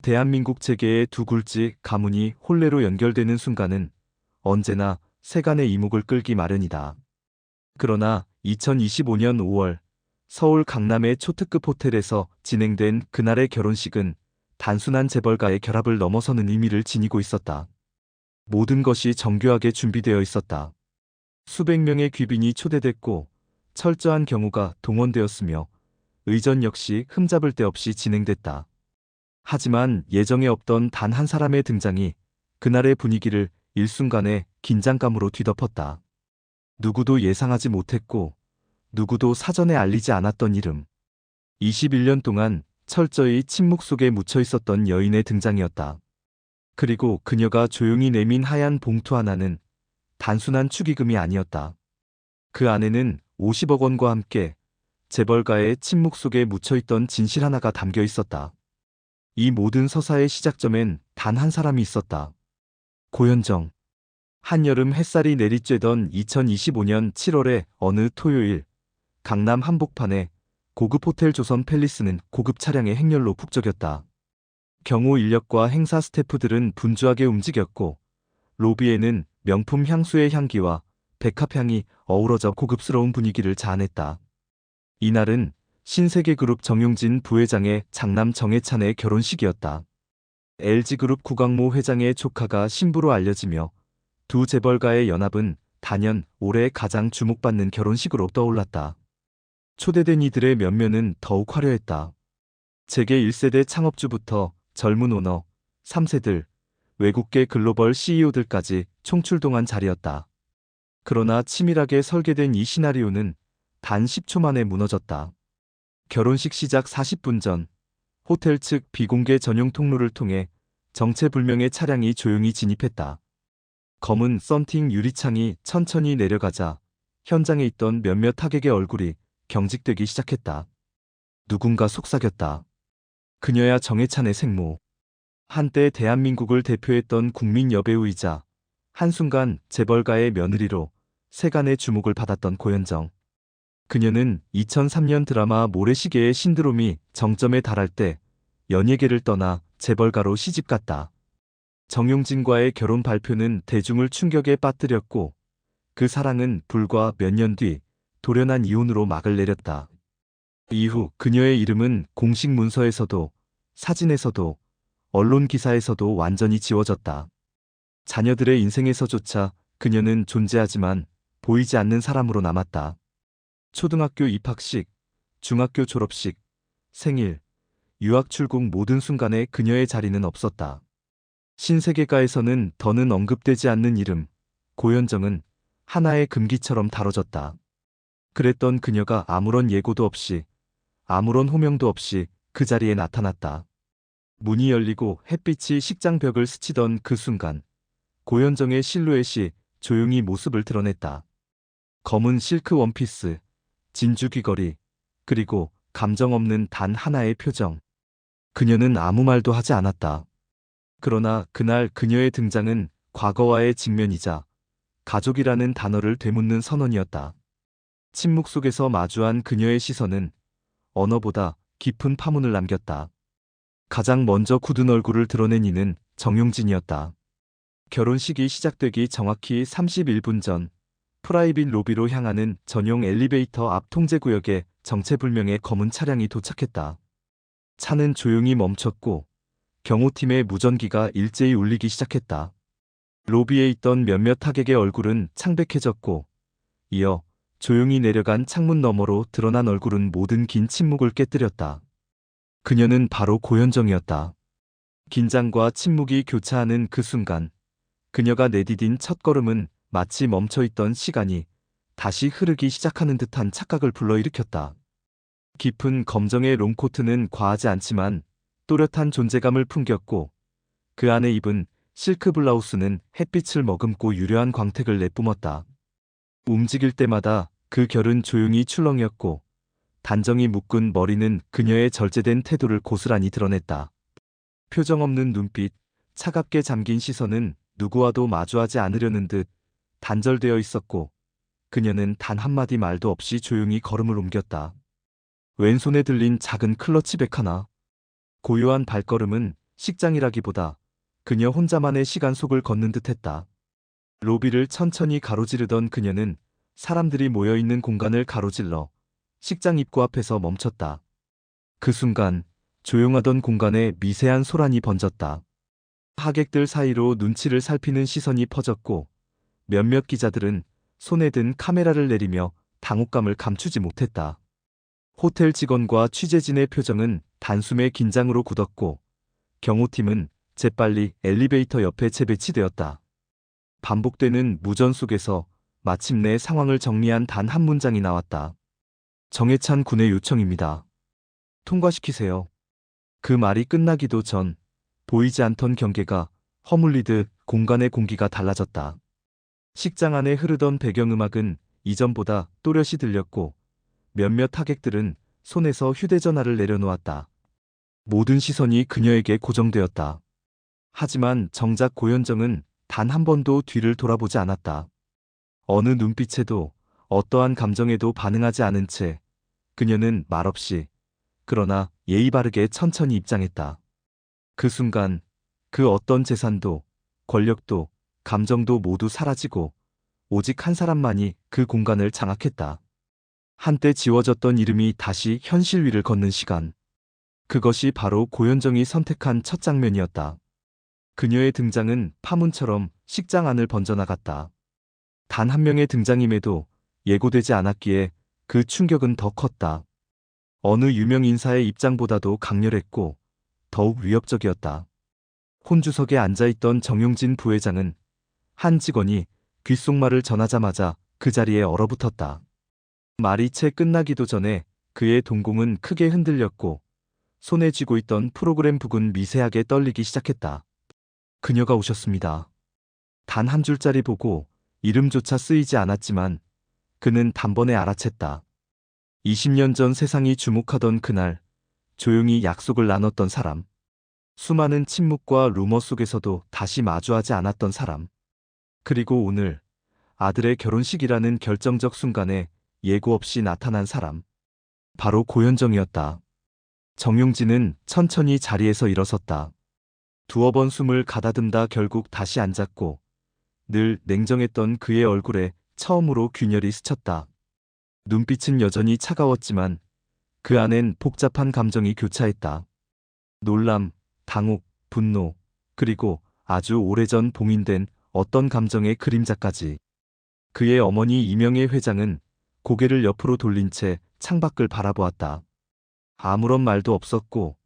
대한민국 재계의 두 굴지 가문이 혼례로 연결되는 순간은 언제나 세간의 이목을 끌기 마련이다. 그러나 2025년 5월 서울 강남의 초특급 호텔에서 진행된 그날의 결혼식은 단순한 재벌가의 결합을 넘어서는 의미를 지니고 있었다. 모든 것이 정교하게 준비되어 있었다. 수백 명의 귀빈이 초대됐고 철저한 경호가 동원되었으며 의전 역시 흠잡을 데 없이 진행됐다. 하지만 예정에 없던 단 한 사람의 등장이 그날의 분위기를 일순간에 긴장감으로 뒤덮었다. 누구도 예상하지 못했고 누구도 사전에 알리지 않았던 이름. 21년 동안 철저히 침묵 속에 묻혀 있었던 여인의 등장이었다. 그리고 그녀가 조용히 내민 하얀 봉투 하나는 단순한 축의금이 아니었다. 그 안에는 50억 원과 함께 재벌가의 침묵 속에 묻혀있던 진실 하나가 담겨 있었다. 이 모든 서사의 시작점엔 단 한 사람이 있었다. 고현정. 한여름 햇살이 내리쬐던 2025년 7월의 어느 토요일, 강남 한복판에 고급 호텔 조선 팰리스는 고급 차량의 행렬로 북적였다. 경호 인력과 행사 스태프들은 분주하게 움직였고 로비에는 명품 향수의 향기와 백합향이 어우러져 고급스러운 분위기를 자아냈다. 이날은 신세계그룹 정용진 부회장의 장남 정해찬의 결혼식이었다. LG그룹 구광모 회장의 조카가 신부로 알려지며 두 재벌가의 연합은 단연 올해 가장 주목받는 결혼식으로 떠올랐다. 초대된 이들의 면면은 더욱 화려했다. 재계 1세대 창업주부터 젊은 오너, 3세들, 외국계 글로벌 CEO들까지 총출동한 자리였다. 그러나 치밀하게 설계된 이 시나리오는 단 10초 만에 무너졌다. 결혼식 시작 40분 전, 호텔 측 비공개 전용 통로를 통해 정체불명의 차량이 조용히 진입했다. 검은 썬팅 유리창이 천천히 내려가자 현장에 있던 몇몇 하객의 얼굴이 경직되기 시작했다. 누군가 속삭였다. 그녀야 정해찬의 생모. 한때 대한민국을 대표했던 국민 여배우이자 한순간 재벌가의 며느리로 세간의 주목을 받았던 고현정. 그녀는 2003년 드라마 모래시계의 신드롬이 정점에 달할 때 연예계를 떠나 재벌가로 시집갔다. 정용진과의 결혼 발표는 대중을 충격에 빠뜨렸고 그 사랑은 불과 몇 년 뒤 돌연한 이혼으로 막을 내렸다. 이후 그녀의 이름은 공식 문서에서도 사진에서도 언론 기사에서도 완전히 지워졌다. 자녀들의 인생에서조차 그녀는 존재하지만 보이지 않는 사람으로 남았다. 초등학교 입학식, 중학교 졸업식, 생일, 유학 출국 모든 순간에 그녀의 자리는 없었다. 신세계가에서는 더는 언급되지 않는 이름, 고현정은 하나의 금기처럼 다뤄졌다. 그랬던 그녀가 아무런 예고도 없이, 아무런 호명도 없이 그 자리에 나타났다. 문이 열리고 햇빛이 식장 벽을 스치던 그 순간, 고현정의 실루엣이 조용히 모습을 드러냈다. 검은 실크 원피스, 진주 귀걸이, 그리고 감정 없는 단 하나의 표정. 그녀는 아무 말도 하지 않았다. 그러나 그날 그녀의 등장은 과거와의 직면이자 가족이라는 단어를 되묻는 선언이었다. 침묵 속에서 마주한 그녀의 시선은 언어보다 깊은 파문을 남겼다. 가장 먼저 굳은 얼굴을 드러낸 이는 정용진이었다. 결혼식이 시작되기 정확히 31분 전, 프라이빗 로비로 향하는 전용 엘리베이터 앞 통제구역에 정체불명의 검은 차량이 도착했다. 차는 조용히 멈췄고 경호팀의 무전기가 일제히 울리기 시작했다. 로비에 있던 몇몇 하객의 얼굴은 창백해졌고 이어 조용히 내려간 창문 너머로 드러난 얼굴은 모든 긴 침묵을 깨뜨렸다. 그녀는 바로 고현정이었다. 긴장과 침묵이 교차하는 그 순간 그녀가 내디딘 첫 걸음은 마치 멈춰있던 시간이 다시 흐르기 시작하는 듯한 착각을 불러일으켰다. 깊은 검정의 롱코트는 과하지 않지만 또렷한 존재감을 풍겼고 그 안에 입은 실크 블라우스는 햇빛을 머금고 유려한 광택을 내뿜었다. 움직일 때마다 그 결은 조용히 출렁였고 단정히 묶은 머리는 그녀의 절제된 태도를 고스란히 드러냈다. 표정 없는 눈빛, 차갑게 잠긴 시선은 누구와도 마주하지 않으려는 듯 단절되어 있었고 그녀는 단 한마디 말도 없이 조용히 걸음을 옮겼다. 왼손에 들린 작은 클러치백 하나. 고요한 발걸음은 식장이라기보다 그녀 혼자만의 시간 속을 걷는 듯했다. 로비를 천천히 가로지르던 그녀는 사람들이 모여있는 공간을 가로질러 식장 입구 앞에서 멈췄다. 그 순간 조용하던 공간에 미세한 소란이 번졌다. 하객들 사이로 눈치를 살피는 시선이 퍼졌고 몇몇 기자들은 손에 든 카메라를 내리며 당혹감을 감추지 못했다. 호텔 직원과 취재진의 표정은 단숨에 긴장으로 굳었고 경호팀은 재빨리 엘리베이터 옆에 재배치되었다. 반복되는 무전 속에서 마침내 상황을 정리한 단 한 문장이 나왔다. 정해찬 군의 요청입니다. 통과시키세요. 그 말이 끝나기도 전 보이지 않던 경계가 허물리듯 공간의 공기가 달라졌다. 식장 안에 흐르던 배경음악은 이전보다 또렷이 들렸고 몇몇 하객들은 손에서 휴대전화를 내려놓았다. 모든 시선이 그녀에게 고정되었다. 하지만 정작 고현정은 단 한 번도 뒤를 돌아보지 않았다. 어느 눈빛에도 어떠한 감정에도 반응하지 않은 채 그녀는 말없이 그러나 예의 바르게 천천히 입장했다. 그 순간 그 어떤 재산도 권력도 감정도 모두 사라지고 오직 한 사람만이 그 공간을 장악했다. 한때 지워졌던 이름이 다시 현실 위를 걷는 시간. 그것이 바로 고현정이 선택한 첫 장면이었다. 그녀의 등장은 파문처럼 식장 안을 번져나갔다. 단 한 명의 등장임에도 예고되지 않았기에 그 충격은 더 컸다. 어느 유명 인사의 입장보다도 강렬했고 더욱 위협적이었다. 혼주석에 앉아있던 정용진 부회장은 한 직원이 귓속말을 전하자마자 그 자리에 얼어붙었다. 말이 채 끝나기도 전에 그의 동공은 크게 흔들렸고 손에 쥐고 있던 프로그램 북은 미세하게 떨리기 시작했다. 그녀가 오셨습니다. 단 한 줄짜리 보고 이름조차 쓰이지 않았지만 그는 단번에 알아챘다. 20년 전 세상이 주목하던 그날 조용히 약속을 나눴던 사람. 수많은 침묵과 루머 속에서도 다시 마주하지 않았던 사람. 그리고 오늘 아들의 결혼식이라는 결정적 순간에 예고 없이 나타난 사람. 바로 고현정이었다. 정용진은 천천히 자리에서 일어섰다. 두어 번 숨을 가다듬다 결국 다시 앉았고 늘 냉정했던 그의 얼굴에 처음으로 균열이 스쳤다. 눈빛은 여전히 차가웠지만 그 안엔 복잡한 감정이 교차했다. 놀람, 당혹, 분노, 그리고 아주 오래전 봉인된 어떤 감정의 그림자까지. 그의 어머니 이명애 회장은 고개를 옆으로 돌린 채 창밖을 바라보았다. 아무런 말도 없었고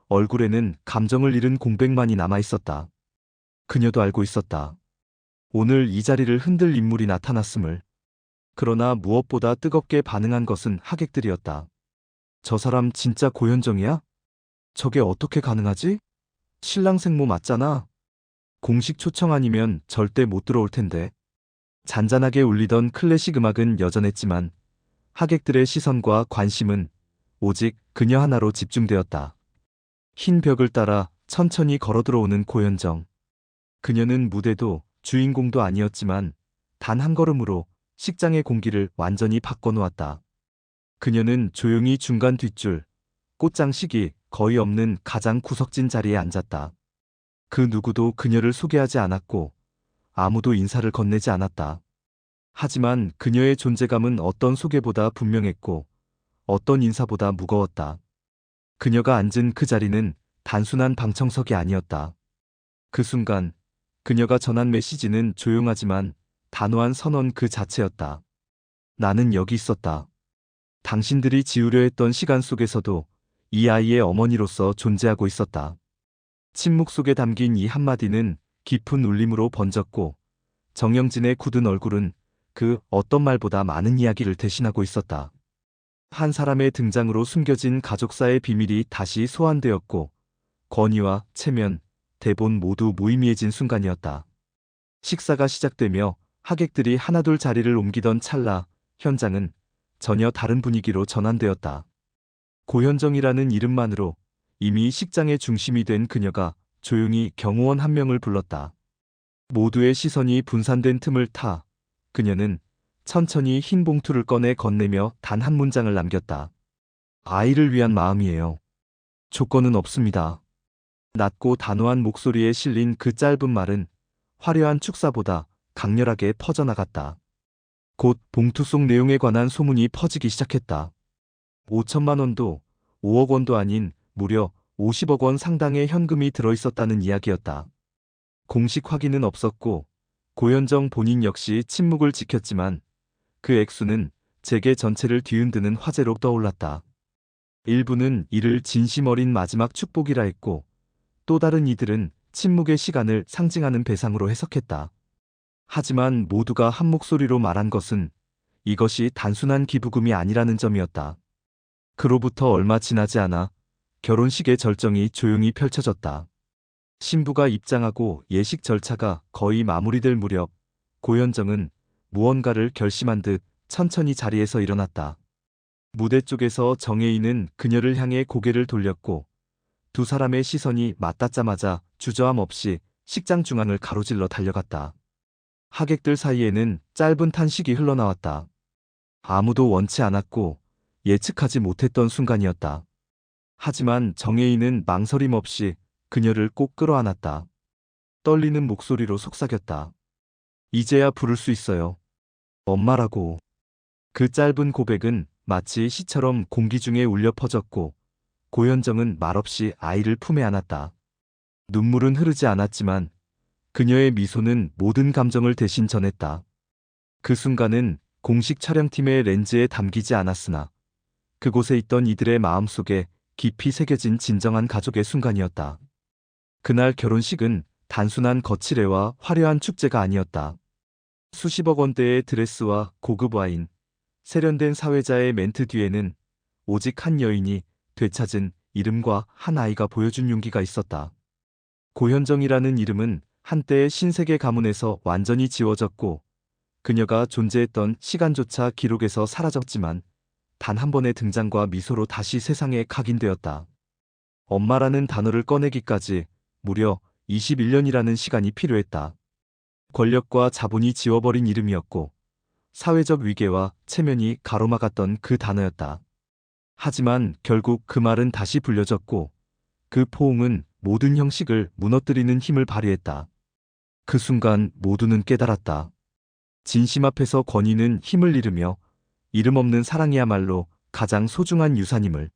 얼굴에는 감정을 잃은 공백만이 남아있었다. 그녀도 알고 있었다. 오늘 이 자리를 흔들 인물이 나타났음을. 그러나 무엇보다 뜨겁게 반응한 것은 하객들이었다. 저 사람 진짜 고현정이야? 저게 어떻게 가능하지? 신랑 생모 맞잖아. 공식 초청 아니면 절대 못 들어올 텐데. 잔잔하게 울리던 클래식 음악은 여전했지만 하객들의 시선과 관심은 오직 그녀 하나로 집중되었다. 흰 벽을 따라 천천히 걸어 들어오는 고현정. 그녀는 무대도 주인공도 아니었지만 단 한 걸음으로 식장의 공기를 완전히 바꿔놓았다. 그녀는 조용히 중간 뒷줄, 꽃장식이 거의 없는 가장 구석진 자리에 앉았다. 그 누구도 그녀를 소개하지 않았고 아무도 인사를 건네지 않았다. 하지만 그녀의 존재감은 어떤 소개보다 분명했고 어떤 인사보다 무거웠다. 그녀가 앉은 그 자리는 단순한 방청석이 아니었다. 그 순간 그녀가 전한 메시지는 조용하지만 단호한 선언 그 자체였다. 나는 여기 있었다. 당신들이 지우려 했던 시간 속에서도 이 아이의 어머니로서 존재하고 있었다. 침묵 속에 담긴 이 한마디는 깊은 울림으로 번졌고 정영진의 굳은 얼굴은 그 어떤 말보다 많은 이야기를 대신하고 있었다. 한 사람의 등장으로 숨겨진 가족사의 비밀이 다시 소환되었고 권위와 체면, 대본 모두 무의미해진 순간이었다. 식사가 시작되며 하객들이 하나둘 자리를 옮기던 찰나 현장은 전혀 다른 분위기로 전환되었다. 고현정이라는 이름만으로 이미 식장의 중심이 된 그녀가 조용히 경호원 한 명을 불렀다. 모두의 시선이 분산된 틈을 타 그녀는 천천히 흰 봉투를 꺼내 건네며 단 한 문장을 남겼다. 아이를 위한 마음이에요. 조건은 없습니다. 낮고 단호한 목소리에 실린 그 짧은 말은 화려한 축사보다 강렬하게 퍼져나갔다. 곧 봉투 속 내용에 관한 소문이 퍼지기 시작했다. 5천만 원도 5억 원도 아닌 무려 50억 원 상당의 현금이 들어있었다는 이야기였다. 공식 확인은 없었고 고현정 본인 역시 침묵을 지켰지만 그 액수는 재계 전체를 뒤흔드는 화제로 떠올랐다. 일부는 이를 진심 어린 마지막 축복이라 했고 또 다른 이들은 침묵의 시간을 상징하는 배상으로 해석했다. 하지만 모두가 한 목소리로 말한 것은 이것이 단순한 기부금이 아니라는 점이었다. 그로부터 얼마 지나지 않아 결혼식의 절정이 조용히 펼쳐졌다. 신부가 입장하고 예식 절차가 거의 마무리될 무렵 고현정은 무언가를 결심한 듯 천천히 자리에서 일어났다. 무대 쪽에서 정혜인은 그녀를 향해 고개를 돌렸고 두 사람의 시선이 맞닿자마자 주저함 없이 식장 중앙을 가로질러 달려갔다. 하객들 사이에는 짧은 탄식이 흘러나왔다. 아무도 원치 않았고 예측하지 못했던 순간이었다. 하지만 정혜인은 망설임 없이 그녀를 꼭 끌어안았다. 떨리는 목소리로 속삭였다. 이제야 부를 수 있어요. 엄마라고. 그 짧은 고백은 마치 시처럼 공기 중에 울려 퍼졌고 고현정은 말없이 아이를 품에 안았다. 눈물은 흐르지 않았지만 그녀의 미소는 모든 감정을 대신 전했다. 그 순간은 공식 촬영팀의 렌즈에 담기지 않았으나 그곳에 있던 이들의 마음속에 깊이 새겨진 진정한 가족의 순간이었다. 그날 결혼식은 단순한 거칠애와 화려한 축제가 아니었다. 수십억 원대의 드레스와 고급 와인, 세련된 사회자의 멘트 뒤에는 오직 한 여인이 되찾은 이름과 한 아이가 보여준 용기가 있었다. 고현정이라는 이름은 한때의 신세계 가문에서 완전히 지워졌고 그녀가 존재했던 시간조차 기록에서 사라졌지만 단 한 번의 등장과 미소로 다시 세상에 각인되었다. 엄마라는 단어를 꺼내기까지 무려 21년이라는 시간이 필요했다. 권력과 자본이 지워버린 이름이었고 사회적 위계와 체면이 가로막았던 그 단어였다. 하지만 결국 그 말은 다시 불려졌고 그 포옹은 모든 형식을 무너뜨리는 힘을 발휘했다. 그 순간 모두는 깨달았다. 진심 앞에서 권위는 힘을 잃으며 이름 없는 사랑이야말로 가장 소중한 유산임을.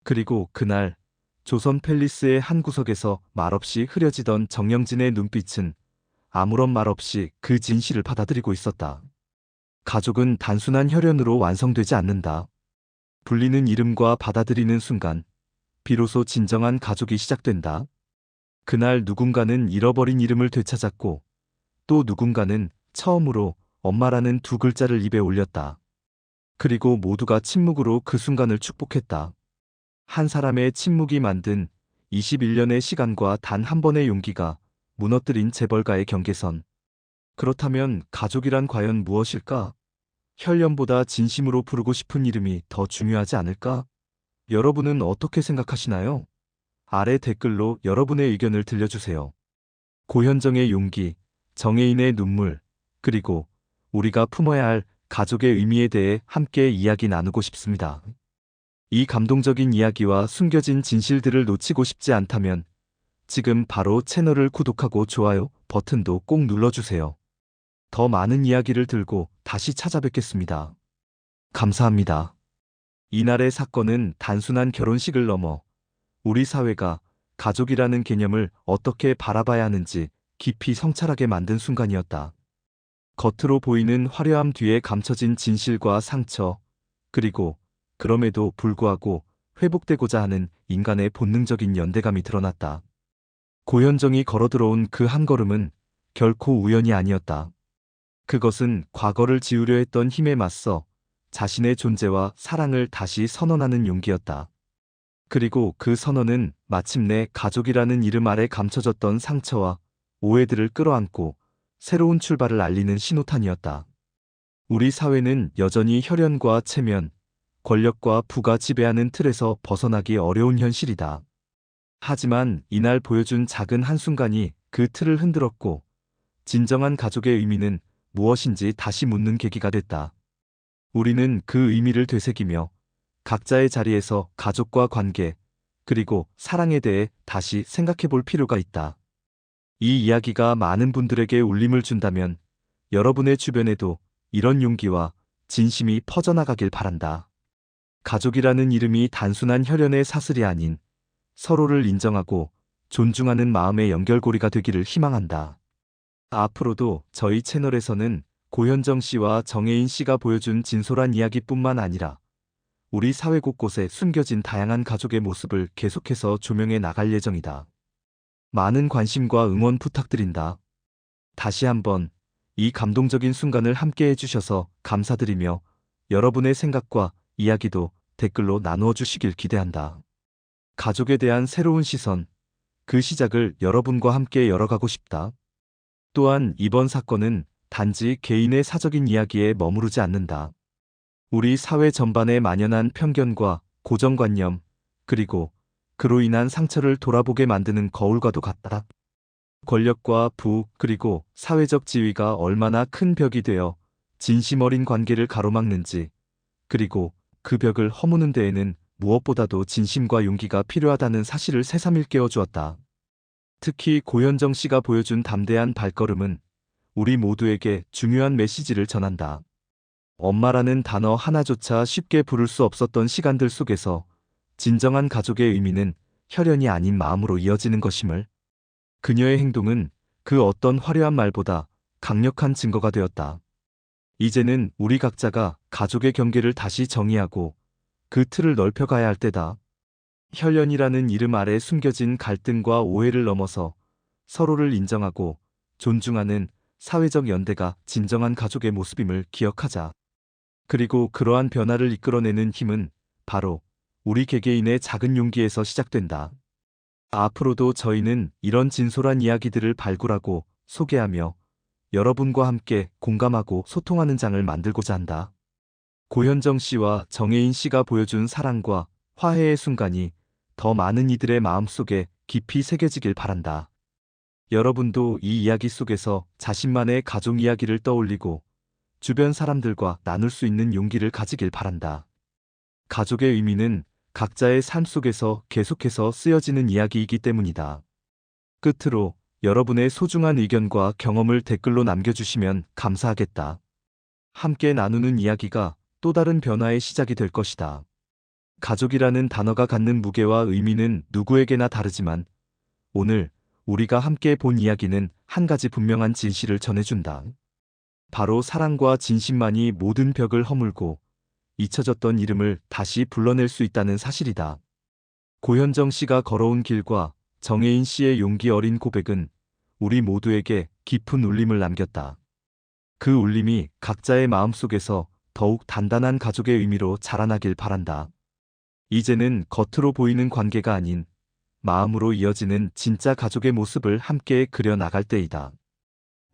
그리고 그날 조선 팰리스의 한 구석에서 말없이 흐려지던 정영진의 눈빛은 아무런 말 없이 그 진실을 받아들이고 있었다. 가족은 단순한 혈연으로 완성되지 않는다. 불리는 이름과 받아들이는 순간 비로소 진정한 가족이 시작된다. 그날 누군가는 잃어버린 이름을 되찾았고 또 누군가는 처음으로 엄마라는 두 글자를 입에 올렸다. 그리고 모두가 침묵으로 그 순간을 축복했다. 한 사람의 침묵이 만든 21년의 시간과 단 한 번의 용기가 무너뜨린 재벌가의 경계선. 그렇다면 가족이란 과연 무엇일까? 혈연보다 진심으로 부르고 싶은 이름이 더 중요하지 않을까? 여러분은 어떻게 생각하시나요? 아래 댓글로 여러분의 의견을 들려주세요. 고현정의 용기, 정혜인의 눈물, 그리고 우리가 품어야 할 가족의 의미에 대해 함께 이야기 나누고 싶습니다. 이 감동적인 이야기와 숨겨진 진실들을 놓치고 싶지 않다면 지금 바로 채널을 구독하고 좋아요 버튼도 꼭 눌러주세요. 더 많은 이야기를 들고 다시 찾아뵙겠습니다. 감사합니다. 이날의 사건은 단순한 결혼식을 넘어 우리 사회가 가족이라는 개념을 어떻게 바라봐야 하는지 깊이 성찰하게 만든 순간이었다. 겉으로 보이는 화려함 뒤에 감춰진 진실과 상처, 그리고 그럼에도 불구하고 회복되고자 하는 인간의 본능적인 연대감이 드러났다. 고현정이 걸어들어온 그 한 걸음은 결코 우연이 아니었다. 그것은 과거를 지우려 했던 힘에 맞서 자신의 존재와 사랑을 다시 선언하는 용기였다. 그리고 그 선언은 마침내 가족이라는 이름 아래 감춰졌던 상처와 오해들을 끌어안고 새로운 출발을 알리는 신호탄이었다. 우리 사회는 여전히 혈연과 체면, 권력과 부가 지배하는 틀에서 벗어나기 어려운 현실이다. 하지만 이날 보여준 작은 한순간이 그 틀을 흔들었고 진정한 가족의 의미는 무엇인지 다시 묻는 계기가 됐다. 우리는 그 의미를 되새기며 각자의 자리에서 가족과 관계, 그리고 사랑에 대해 다시 생각해 볼 필요가 있다. 이 이야기가 많은 분들에게 울림을 준다면 여러분의 주변에도 이런 용기와 진심이 퍼져나가길 바란다. 가족이라는 이름이 단순한 혈연의 사슬이 아닌 서로를 인정하고 존중하는 마음의 연결고리가 되기를 희망한다. 앞으로도 저희 채널에서는 고현정 씨와 정혜인 씨가 보여준 진솔한 이야기뿐만 아니라 우리 사회 곳곳에 숨겨진 다양한 가족의 모습을 계속해서 조명해 나갈 예정이다. 많은 관심과 응원 부탁드린다. 다시 한번 이 감동적인 순간을 함께 해주셔서 감사드리며 여러분의 생각과 이야기도 댓글로 나누어 주시길 기대한다. 가족에 대한 새로운 시선, 그 시작을 여러분과 함께 열어가고 싶다. 또한 이번 사건은 단지 개인의 사적인 이야기에 머무르지 않는다. 우리 사회 전반에 만연한 편견과 고정관념, 그리고 그로 인한 상처를 돌아보게 만드는 거울과도 같다. 권력과 부, 그리고 사회적 지위가 얼마나 큰 벽이 되어 진심 어린 관계를 가로막는지, 그리고 그 벽을 허무는 데에는 무엇보다도 진심과 용기가 필요하다는 사실을 새삼 일깨워 주었다. 특히 고현정 씨가 보여준 담대한 발걸음은 우리 모두에게 중요한 메시지를 전한다. 엄마라는 단어 하나조차 쉽게 부를 수 없었던 시간들 속에서 진정한 가족의 의미는 혈연이 아닌 마음으로 이어지는 것임을. 그녀의 행동은 그 어떤 화려한 말보다 강력한 증거가 되었다. 이제는 우리 각자가 가족의 경계를 다시 정의하고 그 틀을 넓혀가야 할 때다. 혈연이라는 이름 아래 숨겨진 갈등과 오해를 넘어서 서로를 인정하고 존중하는 사회적 연대가 진정한 가족의 모습임을 기억하자. 그리고 그러한 변화를 이끌어내는 힘은 바로 우리 개개인의 작은 용기에서 시작된다. 앞으로도 저희는 이런 진솔한 이야기들을 발굴하고 소개하며 여러분과 함께 공감하고 소통하는 장을 만들고자 한다. 고현정 씨와 정혜인 씨가 보여준 사랑과 화해의 순간이 더 많은 이들의 마음속에 깊이 새겨지길 바란다. 여러분도 이 이야기 속에서 자신만의 가족 이야기를 떠올리고 주변 사람들과 나눌 수 있는 용기를 가지길 바란다. 가족의 의미는 각자의 삶 속에서 계속해서 쓰여지는 이야기이기 때문이다. 끝으로 여러분의 소중한 의견과 경험을 댓글로 남겨주시면 감사하겠다. 함께 나누는 이야기가 또 다른 변화의 시작이 될 것이다. 가족이라는 단어가 갖는 무게와 의미는 누구에게나 다르지만 오늘 우리가 함께 본 이야기는 한 가지 분명한 진실을 전해준다. 바로 사랑과 진심만이 모든 벽을 허물고 잊혀졌던 이름을 다시 불러낼 수 있다는 사실이다. 고현정 씨가 걸어온 길과 정혜인 씨의 용기 어린 고백은 우리 모두에게 깊은 울림을 남겼다. 그 울림이 각자의 마음속에서 더욱 단단한 가족의 의미로 자라나길 바란다. 이제는 겉으로 보이는 관계가 아닌 마음으로 이어지는 진짜 가족의 모습을 함께 그려나갈 때이다.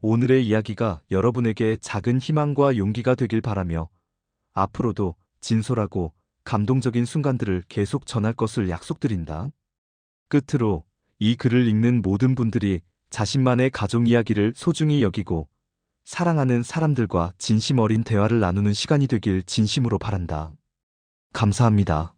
오늘의 이야기가 여러분에게 작은 희망과 용기가 되길 바라며 앞으로도 진솔하고 감동적인 순간들을 계속 전할 것을 약속드린다. 끝으로 이 글을 읽는 모든 분들이 자신만의 가족 이야기를 소중히 여기고 사랑하는 사람들과 진심 어린 대화를 나누는 시간이 되길 진심으로 바란다. 감사합니다.